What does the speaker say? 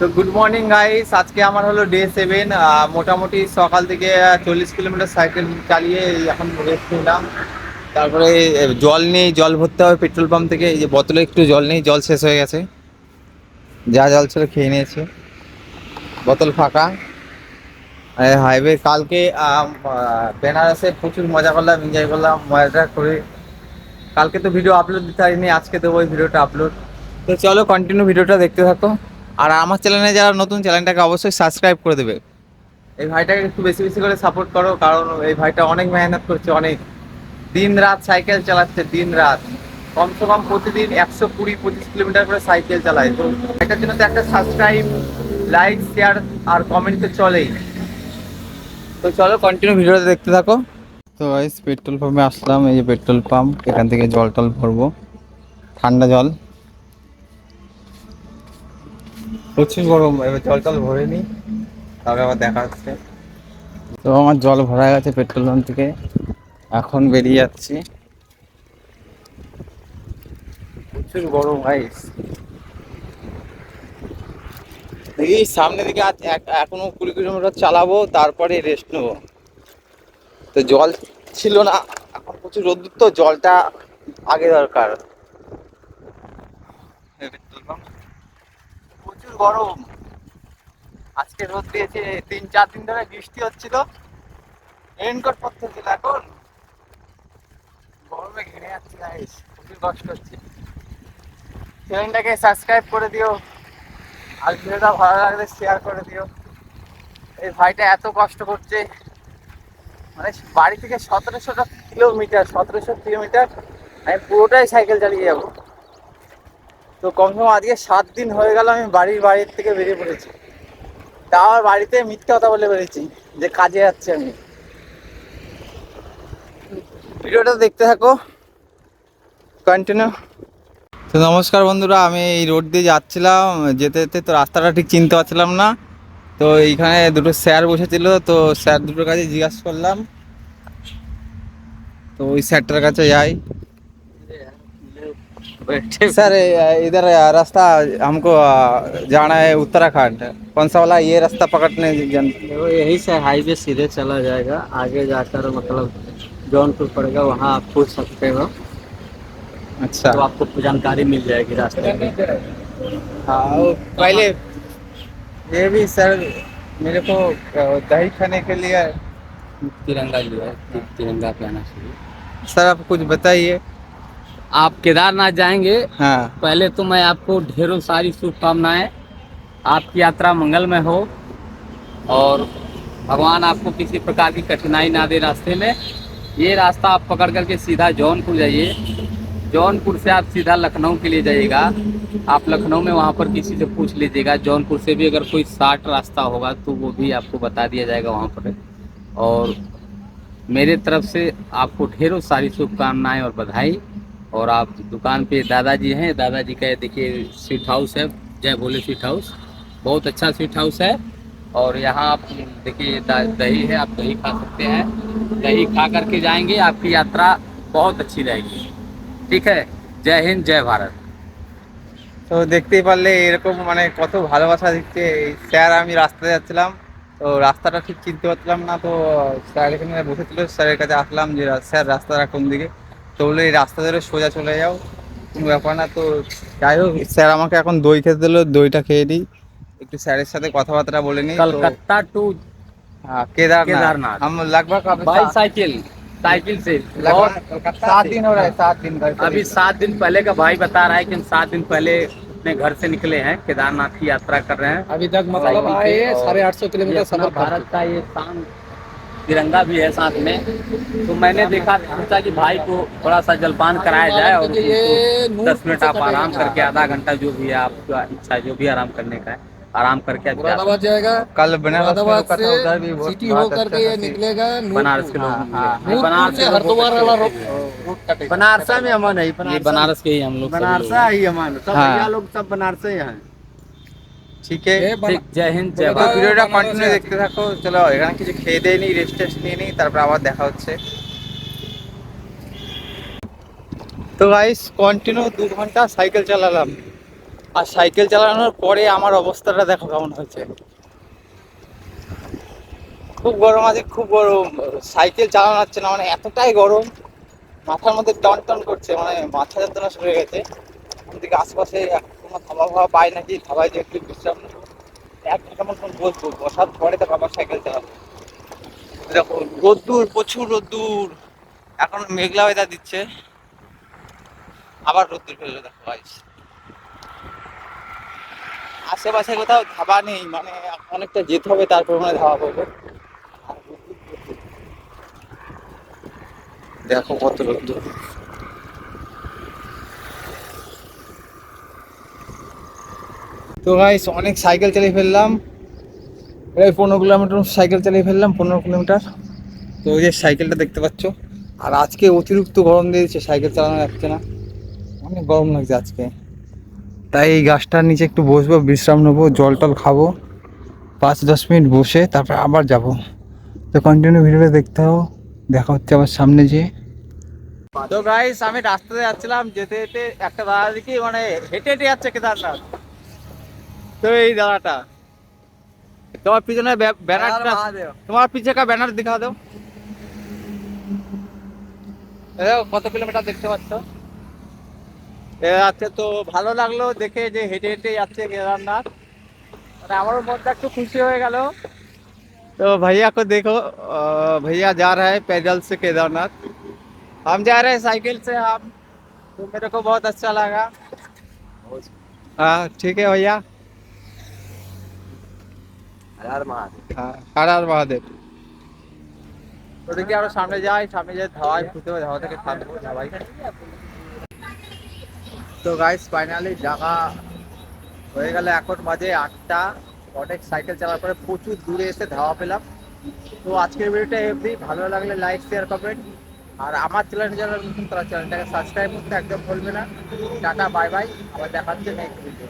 তো good morning guys, আজকে আমার হলো ডে 7। মোটামুটি সকাল থেকে 40 কিলোমিটার সাইকেল চালিয়ে এখন রেস্ট নিলাম। তারপরে জল নেই, জল ভরতে হবে পেট্রোল পাম্প থেকে। এই যে বোতলে একটু জল নেই, জল শেষ হয়ে গেছে। যা জল ছিল খেয়ে নিয়েছি, বোতল ফাঁকা। হাইওয়ে কালকে বেনারসে প্রচুর মজা করলাম, এনজয় করলাম, মজাটা করে। কালকে তো ভিডিও আপলোড দিতে পারিনি, আজকে দেবো ওই ভিডিওটা আপলোড। তো চলো কন্টিনিউ ভিডিওটা দেখতে থাকো। আর আমার চ্যানেলে যারা নতুন, চ্যানেলটাকে অবশ্যই সাবস্ক্রাইব করে দেবে। এই ভাইটাকে একটু বেশি বেশি করে সাপোর্ট করো, কারণ এই ভাইটা অনেক মেহনত করছে, অনেক দিন রাত সাইকেল চালাচ্ছে, দিন রাত কমসে কম প্রতিদিন 120-25 কিলোমিটার করে সাইকেল চালায়। তো এটার জন্য তো একটা সাবস্ক্রাইব, লাইক, শেয়ার আর কমেন্ট তো চলেই। তো চলো কন্টিনিউ ভিডিওটা দেখতে থাকো। তো গাইস পেট্রোল পাম্পে আসলাম, এই যে পেট্রোল পাম্প, এখান থেকে জল টল ভরবো, ঠান্ডা জল। প্রচুর গরম, এবার জল টল ভরে নি, তারপরে আবার দেখা হচ্ছে। তো আমার জল ভরা গেছে পেট্রোল পাম্প থেকে, এখন বেরিয়ে যাচ্ছি। প্রচুর গরম গাইস। এই সামনে দিকে এখনো 20 কিলোমিটার চালাবো, তারপরে রেস্ট নেবো। তো জল ছিল না, এখন প্রচুর রোদ্দুর, তো জলটা আগে দরকার। পেট্রোল পাম্প প্রচুর গরম, আজকে রোদ দিয়েছে, 3-4 দিন ধরে বৃষ্টি হচ্ছিল, রেনকোট পরতে হচ্ছিল, এখন গরমে ঘেমে যাচ্ছে গাইস, প্রচুর কষ্ট হচ্ছে। চ্যানেলটাকে সাবস্ক্রাইব করে দিও, আর ভিডিওটা ভালো লাগলে শেয়ার করে দিও। এই ভাইটা এত কষ্ট করছে, মানে বাড়ি থেকে 1700 কিলোমিটার আমি পুরোটাই সাইকেল চালিয়ে যাবো। তো কমসে কম আজকে 7 দিন হয়ে গেল আমি বাড়ির থেকে বেরিয়ে পড়েছি। তা আমার বাড়িতে মিথ্যা কথা বলে বেরিয়েছি যে কাজে যাচ্ছি আমি। ভিডিওটা দেখতে থাকো কন্টিনিউ। তো নমস্কার বন্ধুরা, আমি এই রোড দিয়ে যাচ্ছিলাম, যেতে যেতে তো রাস্তাটা ঠিক চিনতে পারছিলাম না। তো এইখানে দুটো স্যার বসেছিল, তো স্যার দুটোর কাছে জিজ্ঞাসা করলাম। তো ওই স্যারটার কাছে যাই। सर इधर रास्ता हमको जाना है उत्तराखंड, कौन सा वाला ये रास्ता पकड़ने वो यहीं से हाईवे सीधे चला जाएगा, आगे जाकर मतलब जौनपुर पड़ेगा, वहाँ आप पूछ सकते हो। अच्छा। तो आपको जानकारी मिल जाएगी रास्ते में। हाँ वो पहले ये भी सर मेरे को दही खाने के लिए। तिरंगा लिया है, तिरंगा पे आना चाहिए। सर आप कुछ बताइए। आप केदारनाथ जाएंगे, हाँ। पहले तो मैं आपको ढेरों सारी शुभकामनाएं। आपकी यात्रा मंगलमय हो और भगवान आपको किसी प्रकार की कठिनाई ना दे रास्ते में। ये रास्ता आप पकड़ करके सीधा जौनपुर जाइए। जौनपुर से आप सीधा लखनऊ के लिए जाइएगा। आप लखनऊ में वहाँ पर किसी से पूछ लीजिएगा। जौनपुर से भी अगर कोई शार्ट रास्ता होगा तो वो भी आपको बता दिया जाएगा वहाँ पर। और मेरे तरफ से आपको ढेरों सारी शुभकामनाएं और बधाई। और आप दुकान पे दादाजी हैं, दादाजी का देखिए स्वीट हाउस है, जय भोले स्वीट हाउस, बहुत अच्छा स्वीट हाउस है। और यहाँ आप देखिए दही है, आप दही खा सकते हैं। दही खा करके जाएंगे, आपकी यात्रा बहुत अच्छी रहेगी। ঠিক আছে, জয় হিন্দ, জয় ভারত। তো দেখতেই পারলে এরকম মানে কত ভালোবাসা দিচ্ছে এই স্যার। আমি রাস্তায় যাচ্ছিলাম, তো রাস্তাটা ঠিক চিনতে পারছিলাম না, তো স্যার এখানে বসেছিল, স্যারের কাছে আসলাম যে স্যার রাস্তাটা কোন দিকে। তো বলে এই রাস্তা ধরে সোজা চলে যাও, কোনো ব্যাপার না। তো যাই হোক, স্যার আমাকে এখন দই খেতে দিল, দইটা খেয়ে নিই, একটু স্যারের সাথে কথাবার্তা বলে নিই। তো कलकत्ता टू हाँ केदारनाथ केदारनाथ हम लगभग अब बाई साइकिल, साइकिल से। और लगभग 7 दिन हो रहा है, 7 दिन घर से अभी निकले। 7 दिन पहले का भाई बता रहा है कि हम 7 दिन पहले अपने घर से निकले हैं, केदारनाथ की यात्रा कर रहे हैं। अभी तक मतलब आए 850 ये किलोमीटर अपना सफर कर भारत का ये शान तिरंगा भी है साथ में। तो मैंने देखा, सोचा कि भाई को थोड़ा सा जलपान कराया जाए और ये उनको 10 मिनट आप कटेगा। आराम करके, आधा घंटा जो भी है आपका इच्छा, जो भी आराम करने का है आराम करके आप जा सकते मुरादाबाद जाएगा। कल बनारस में मुरादाबाद रुका था, से उधर भी सिटी बहुत होकर अच्छा के ये था। निकलेगा हैं। बनारस के लोग हाँ, बनारस से के लोग हरिद्वार बहुत वाला अच्छे हैं। रूट कटेगा। बनारसा में अमन है, ये बनारस के ही हम लोग सभी लोग बनारसा हैं। ही अमन, सब हाँ। भैया लोग सब बनारसा ही हैं। ঠিক আছে। ये ठीक, जय हिंद, जय তো बना- भारत। ভিডিওটা बनारस কন্টিনিউ है। দেখতে থাকো। চলো এখানে কিছু খেয়ে দিয়ে নিই, রেস্ট টেস্ট নিয়ে নিই, তারপর আবার দেখা হচ্ছে। তো গাইস কন্টিনিউ 2 ঘন্টা সাইকেল চালালাম, আর সাইকেল চালানোর পরে আমার অবস্থাটা দেখো কেমন হয়েছে। খুব গরম আছে, খুব গরম। সাইকেল চালানো যাচ্ছে না, মানে এতটাই গরম, মাথার মধ্যে টন টন করছে, মানে মাথা যন্ত্রণা শুরু হয়ে গেছে। ওদিকে আশপাশে কোনো ধাবা ফাবা পাই নাকি, ধাবায় যে একটু বিশ্রাম নেবো, 1 ঘন্টা মতন বসবো, বসার পরে তো আবার সাইকেল চালাবো। দেখো রোদ্দুর, প্রচুর রোদ্দুর, এখন মেঘলা ওয়েদার দিচ্ছে, আবার রোদ্দুর ফেললো দেখো গাইস। আশেপাশে কোথাও ধাবা নেই, মানে অনেকটা যেতে হবে তারপর মানে ধাবা পাবো। দেখো কত রোদ্দুর। তো গাইস অনেক সাইকেল চালিয়ে ফেললাম, প্রায় 15 কিলোমিটার সাইকেল চালিয়ে ফেললাম, 15 কিলোমিটার। তো ওই যে সাইকেলটা দেখতে পাচ্ছ। আর আজকে অতিরিক্ত গরম দিয়েছে, সাইকেল চালানো যাচ্ছে না, অনেক গরম লাগছে আজকে। তাই এই গাছটার নিচে একটু বসবো, বিশ্রাম নেবো, জল টল খাবো, 5-10 মিনিট বসে তারপর আবার যাব। তো কন্টিনিউ ভিডিওটা দেখতে হবে, দেখা হচ্ছে আবার সামনে যেয়ে। তো গাইস আমি রাস্তাতে যাচ্ছিলাম, যেতে যেতে একটা দাদা দেখি মানে হেঁটে হেঁটে যাচ্ছে কেদারনাথ। তো এই দাদাটা, তোমার পিছনে ব্যানারটা, তোমার পিছে কা ব্যানার দিখা দাও। দেখো কত কিলোমিটার দেখতে পাচ্ছ। আচ্ছা, তো ভালো লাগলো দেখে যে হেঁটে হেঁটে যাচ্ছে केदारनाथ, মানে আমারও মনটা একটু খুশি হয়ে গেল। तो भैया को देखो, भैया जा रहा है पैदल से केदारनाथ, हम जा रहे हैं साइकिल से। हम तो मेरे को बहुत अच्छा लगा। हाँ ठीक है भैया। हर महादेव। हाँ हर हर महादेव। তো দেখি আরো সামনে যাই, সামনে যাই ধাবায় খুঁজতে হবে, ধাবা থেকে থাকবো ধাবাই। তো গাইস ফাইনালি জায়গা হয়ে গেল, এখন বাজে 8টা। অনেক সাইকেল চালার পরে প্রচুর দূরে এসে ধাবা পেলাম। তো আজকের ভিডিওটা এমনি, ভালো লাগলে লাইক শেয়ার কমেন্ট, আর আমার চ্যানেল যারা নতুন তারা চ্যানেলটাকে সাবস্ক্রাইব করতে একদম ভুলবে না। টাটা বাই বাই, আবার দেখা হচ্ছে নেক্সট ভিডিও।